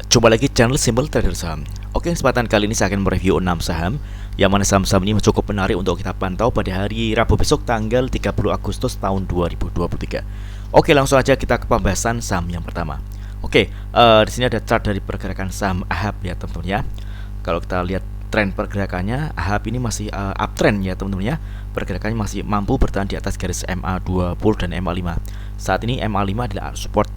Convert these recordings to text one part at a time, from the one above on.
Jumpa lagi channel Simple Trader Saham. Oke, kesempatan kali ini saya akan mereview 6 saham yang mana saham-saham ini cukup menarik untuk kita pantau pada hari Rabu besok tanggal 30 Agustus tahun 2023. Oke, langsung aja kita ke pembahasan saham yang pertama. Oke, di sini ada chart dari pergerakan saham AHAB ya teman-teman ya. Kalau kita lihat tren pergerakannya, AHAB ini masih uptrend ya teman-teman ya. Pergerakannya masih mampu bertahan di atas garis MA20 dan MA5. Saat ini MA5 adalah support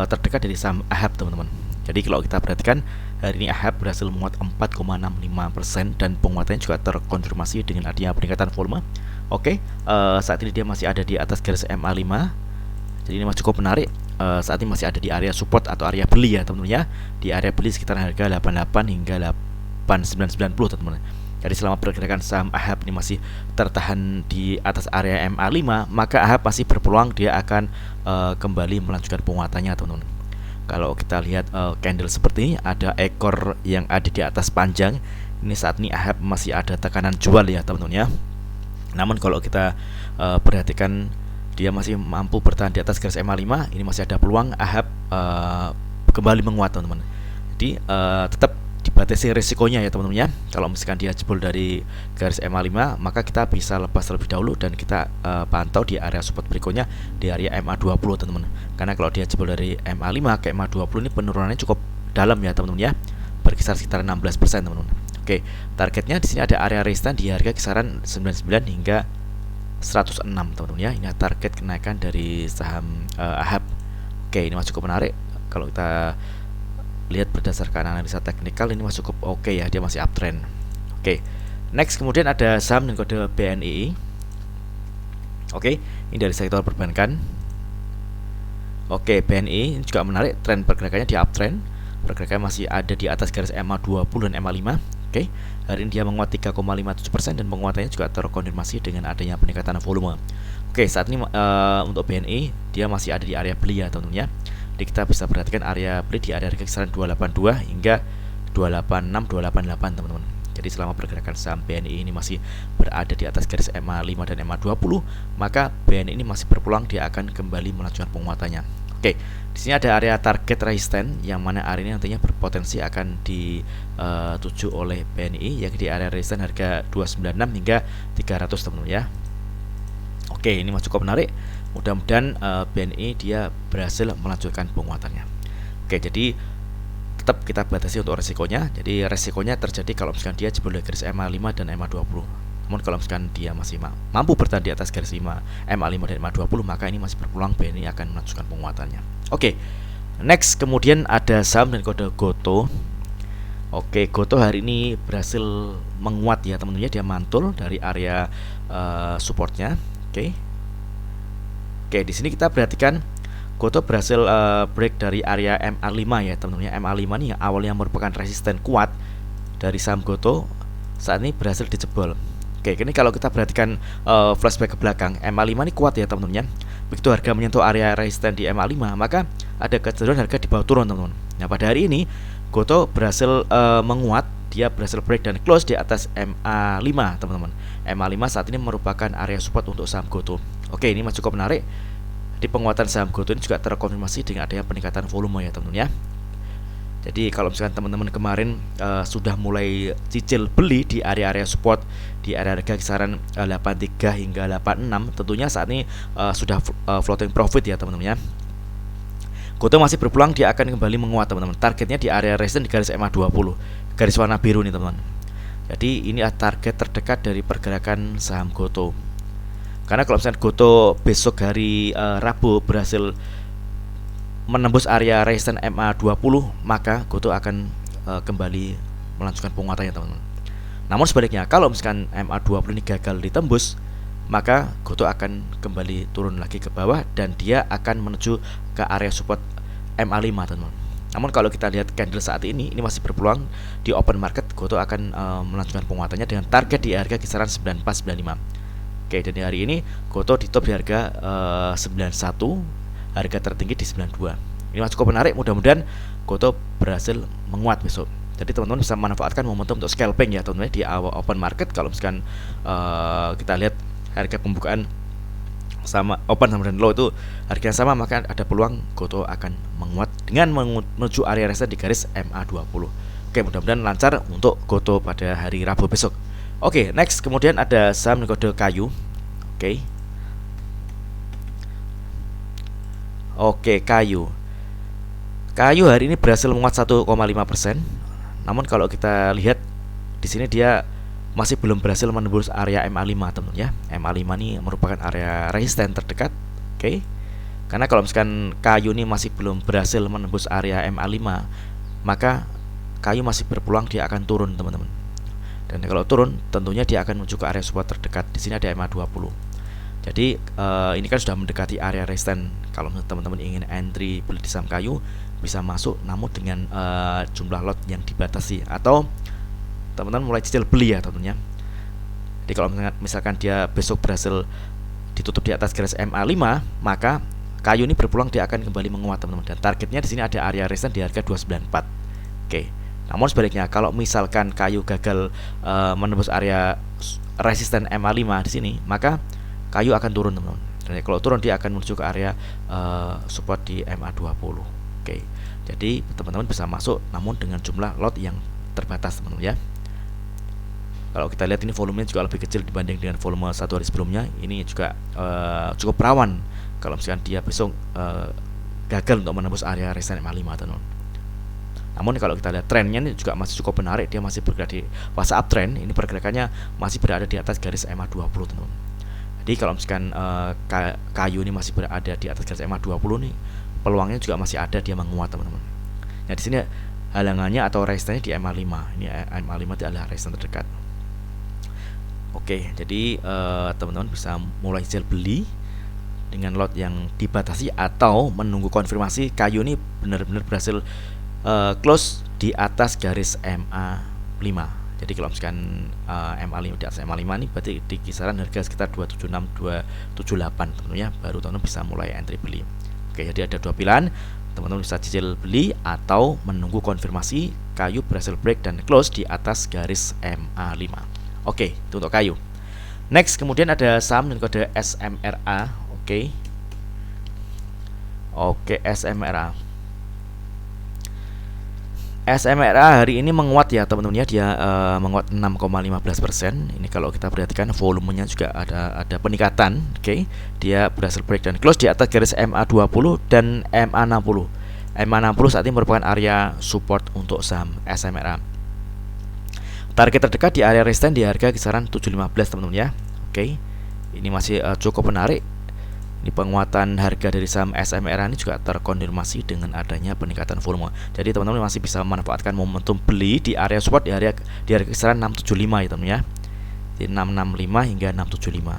terdekat dari saham AHAB teman-teman. Jadi kalau kita perhatikan hari ini AHAB berhasil menguat 4,65% dan penguatannya juga terkonfirmasi dengan adanya peningkatan volume. Oke, saat ini dia masih ada di atas garis MA5. Jadi ini masih cukup menarik. Saat ini masih ada di area support atau area beli ya teman-teman ya. Di area beli sekitar harga 88 hingga 8990 teman-teman. Jadi selama pergerakan saham AHAB ini masih tertahan di atas area MA5, maka AHAB masih berpeluang dia akan kembali melanjutkan penguatannya teman-teman. Kalau kita lihat candle seperti ini, ada ekor yang ada di atas panjang. Ini saat ini AHAB masih ada tekanan jual ya teman-teman ya. Namun kalau kita perhatikan dia masih mampu bertahan di atas garis MA5, ini masih ada peluang AHAB kembali menguat teman-teman. Jadi tetap dibatasi risikonya ya teman-teman ya. Kalau misalkan dia jebol dari garis MA5, maka kita bisa lepas terlebih dahulu dan kita pantau di area support berikutnya di area MA20 teman-teman. Karena kalau dia jebol dari MA5 ke MA20 ini penurunannya cukup dalam ya teman-teman ya, berkisar sekitar 16% teman-teman. Oke, targetnya di sini ada area resistance di harga kisaran 99 hingga 106 teman-teman ya. Ini target kenaikan dari saham AHAB. Oke, ini masih cukup menarik. Kalau kita lihat berdasarkan analisa teknikal, ini masih cukup oke ya, dia masih uptrend. Oke, next kemudian ada saham dengan kode BNI. Oke, ini dari sektor perbankan. Oke, BNI ini juga menarik, tren pergerakannya di uptrend. Pergerakannya masih ada di atas garis MA20 dan MA5. Oke, hari ini dia menguat 3,57% dan penguatannya juga terkonfirmasi dengan adanya peningkatan volume. Oke, saat ini untuk BNI dia masih ada di area beli ya teman-teman ya. Jadi kita bisa perhatikan area beli di area kisaran 282 hingga 286 288 teman-teman. Jadi selama pergerakan saham BNI ini masih berada di atas garis MA5 dan MA20, maka BNI ini masih berpeluang dia akan kembali melanjutkan penguatannya. Oke, di sini ada area target resisten yang mana area ini nantinya berpotensi akan dituju oleh BNI, yang di area resisten harga 296 hingga 300 teman-teman ya. Oke, ini masih cukup menarik. Mudah-mudahan BNI dia berhasil melanjutkan penguatannya. Oke, jadi tetap kita batasi untuk resikonya. Jadi resikonya terjadi kalau misalkan dia jebol dari garis MA5 dan MA20. Namun kalau misalkan dia masih mampu bertahan di atas garis MA5 dan MA20, maka ini masih berpeluang BNI akan melanjutkan penguatannya. Oke, next kemudian ada saham dan kode GOTO. Oke, GOTO hari ini berhasil menguat ya teman-teman ya, dia mantul dari area supportnya. Oke, di sini kita perhatikan GOTO berhasil break dari area MA5 ya teman-teman ya. MA5 ini yang awalnya merupakan resisten kuat dari saham GOTO, saat ini berhasil dijebol. Oke, ini kalau kita perhatikan flashback ke belakang, MA5 ini kuat ya teman-teman ya. Begitu harga menyentuh area resisten di MA5, maka ada kecenderungan harga dibawa turun teman-teman. Nah, pada hari ini GOTO berhasil menguat, dia berhasil break dan close di atas MA5 teman-teman. MA5 saat ini merupakan area support untuk saham GOTO. Oke, ini masih cukup menarik. Di penguatan saham GOTO ini juga terkonfirmasi dengan adanya peningkatan volume ya teman-teman ya. Jadi kalau misalkan teman-teman kemarin sudah mulai cicil beli di area-area support di area harga kisaran 83 hingga 86, tentunya saat ini sudah floating profit ya teman-teman ya. GOTO masih berpeluang dia akan kembali menguat teman-teman. Targetnya di area resisten di garis MA20, garis warna biru nih teman-teman. Jadi ini target terdekat dari pergerakan saham GOTO. Karena kalau misalnya GOTO besok hari Rabu berhasil menembus area resisten MA20, maka GOTO akan kembali melanjutkan penguatannya teman-teman. Namun sebaliknya, kalau misalkan MA20 ini gagal ditembus, maka GOTO akan kembali turun lagi ke bawah dan dia akan menuju ke area support MA5 teman-teman. Namun kalau kita lihat candle saat ini masih berpeluang di open market GOTO akan melanjutkan penguatannya dengan target di harga kisaran 9495. Oke, dan di hari ini GOTO di top di harga 91, harga tertinggi di 92. Ini masih cukup menarik, mudah-mudahan GOTO berhasil menguat besok. Jadi teman-teman bisa memanfaatkan momentum untuk scalping ya teman-teman di awal open market. Kalau misalkan kita lihat harga pembukaan sama open sama dan low itu harganya sama, maka ada peluang GoTo akan menguat dengan menuju area resistance di garis MA20. Oke, mudah-mudahan lancar untuk GoTo pada hari Rabu besok. Oke, next kemudian ada saham kode kayu. Oke, kayu hari ini berhasil menguat 1,5%. Namun kalau kita lihat di sini dia masih belum berhasil menembus area MA5, teman-teman ya. MA5 ini merupakan area resisten terdekat. Karena kalau misalkan kayu ini masih belum berhasil menembus area MA5, maka kayu masih berpeluang dia akan turun, teman-teman. Dan kalau turun, tentunya dia akan menuju ke area support terdekat. Di sini ada MA20. Jadi ini kan sudah mendekati area resisten. Kalau teman-teman ingin entry beli di saham kayu, bisa masuk, namun dengan jumlah lot yang dibatasi, atau teman-teman mulai cicil beli ya, teman-teman ya. Jadi kalau misalkan dia besok berhasil ditutup di atas garis MA5, maka kayu ini berpeluang dia akan kembali menguat, teman-teman. Dan targetnya di sini ada area resisten di harga 294. Namun sebaliknya, kalau misalkan kayu gagal menembus area resisten MA5 di sini, maka kayu akan turun, teman-teman. Dan kalau turun dia akan menuju ke area support di MA20. Jadi teman-teman bisa masuk, namun dengan jumlah lot yang terbatas, teman-teman ya. Kalau kita lihat ini volumenya juga lebih kecil dibanding dengan volume satu hari sebelumnya. Ini juga cukup rawan kalau misalkan dia besok gagal untuk menembus area resisten MA5, teman-teman. Namun kalau kita lihat trennya ini juga masih cukup menarik, dia masih bergerak di fase uptrend. Ini pergerakannya masih berada di atas garis MA20, teman-teman. Jadi kalau misalkan kayu ini masih berada di atas garis MA20 nih, peluangnya juga masih ada dia menguat, teman-teman. Nah, di sini halangannya atau resistennya di MA5. Ini MA5 itu adalah resisten terdekat. Jadi teman-teman bisa mulai cicil beli dengan lot yang dibatasi atau menunggu konfirmasi kayu ini benar-benar berhasil close di atas garis MA5. Jadi kalau misalkan MA5 di atas MA5 ini berarti di kisaran harga sekitar 276 278, teman-teman ya, baru teman-teman bisa mulai entry beli. Jadi ada dua pilihan, teman-teman bisa cicil beli atau menunggu konfirmasi kayu berhasil break dan close di atas garis MA5. Itu untuk kayu. Next kemudian ada saham dengan kode SMRA. SMRA. SMRA hari ini menguat ya, teman-teman ya. Dia menguat 6,15%. Ini kalau kita perhatikan volumenya juga ada peningkatan. Dia berhasil break dan close di atas garis MA20 dan MA60. MA60 saat ini merupakan area support untuk saham SMRA. Target terdekat di area resisten di harga kisaran 715, teman-teman ya. Ini masih cukup menarik. Ini penguatan harga dari saham SMRA ini juga terkonfirmasi dengan adanya peningkatan volume. Jadi teman-teman masih bisa memanfaatkan momentum beli di area support di harga kisaran 675 ya, teman-teman ya. Jadi 665 hingga 675.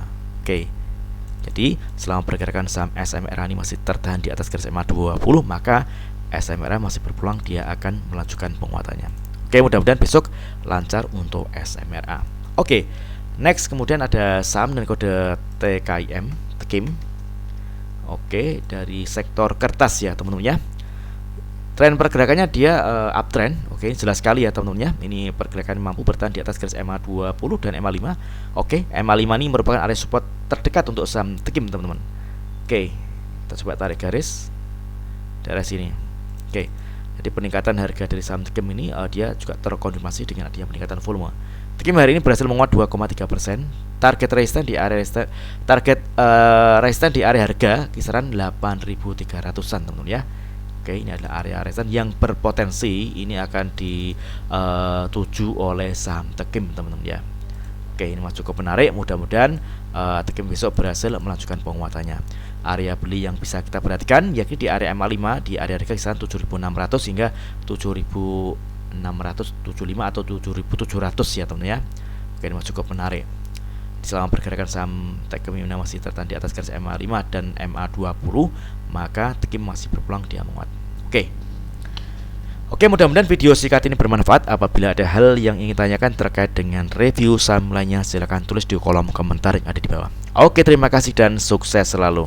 Jadi selama pergerakan saham SMRA ini masih tertahan di atas garis MA20, maka SMRA masih berpeluang dia akan melanjutkan penguatannya. Mudah-mudahan besok lancar untuk SMRA. Next kemudian ada saham dengan kode TKIM, TKIM. Dari sektor kertas ya, teman-teman ya. Tren pergerakannya dia uptrend. Jelas sekali ya, teman-teman ya. Ini pergerakan mampu bertahan di atas garis MA20 dan MA5. MA5 ini merupakan area support terdekat untuk saham TKIM, teman-teman. Kita coba tarik garis daerah sini. Jadi peningkatan harga dari saham TKIM ini dia juga terkonfirmasi dengan adanya peningkatan volume. TKIM hari ini berhasil menguat 2,3%. Target resisten di area resisten di area harga kisaran 8.300-an, teman-teman ya. Ini adalah area resisten yang berpotensi ini akan dituju oleh saham TKIM, teman-teman ya. Ini masih cukup menarik. Mudah-mudahan TKIM besok berhasil melanjutkan penguatannya. Area beli yang bisa kita perhatikan yakni di area MA5 di area harga kisaran 7.600 hingga 7.675 atau 7.700 ya, teman-teman ya. Ini masih cukup menarik. Selama pergerakan saham TKIM masih tertahan di atas garis MA5 dan MA20, maka TKIM masih berpeluang dia menguat. Mudah-mudahan video singkat ini bermanfaat. Apabila ada hal yang ingin tanyakan terkait dengan review saham lainnya, silahkan tulis di kolom komentar yang ada di bawah. Terima kasih dan sukses selalu.